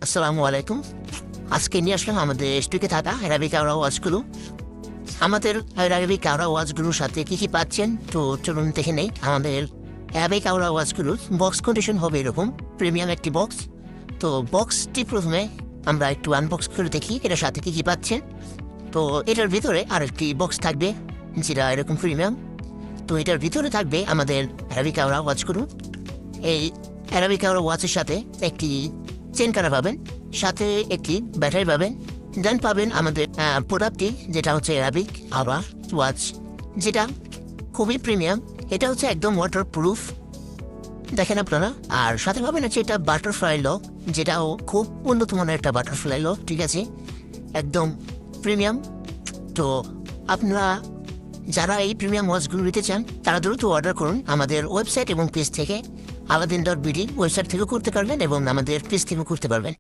আসসালামু আলাইকুম। আজকে নিয়ে আসলাম আমাদের স্টুকে থাকা অ্যারাবিক আওরা ওয়াজগুলো। আমাদের অ্যারাবিক আওরা ওয়াজগুলোর সাথে কী কী পাচ্ছেন তো চলুন দেখে নেই। আমাদের অ্যারাবিক আওরা ওয়াজগুলোর বক্স কন্ডিশন হবে এরকম, প্রিমিয়াম একটি বক্স। তো বক্সটি প্রথমে আমরা একটু আনবক্স করে দেখি এটার সাথে কী কী পাচ্ছেন। তো এটার ভিতরে আরেকটি বক্স থাকবে যেটা এরকম প্রিমিয়াম। তো এটার ভিতরে থাকবে আমাদের অ্যারাবিক আওরা ওয়াজগুলো। এই অ্যারাবিক আওরা ওয়াচের সাথে একটি চেন কাটা পাবেন, সাথে একটি ব্যাটারি পাবেন, দেন পাবেন আমাদের প্রোডাক্টটি যেটা হচ্ছে অ্যারাবিক আওরা ওয়াচ, যেটা খুবই প্রিমিয়াম। এটা হচ্ছে একদম ওয়াটার প্রুফ, দেখেন আপনারা। আর সাথে পাবেন হচ্ছে এটা বাটারফ্লাই লক, যেটাও খুব উন্নত মানের একটা বাটারফ্লাই লক, ঠিক আছে, একদম প্রিমিয়াম। তো আপনারা যারা এই প্রিমিয়াম ওয়াচগুলো নিতে চান তারা দ্রুত অর্ডার করুন আমাদের ওয়েবসাইট এবং পেজ থেকে। আলাদিন.বিডি ওয়েবসাইট থেকেও করতে পারবেন এবং আমাদের পেজ থেকেও করতে পারবেন।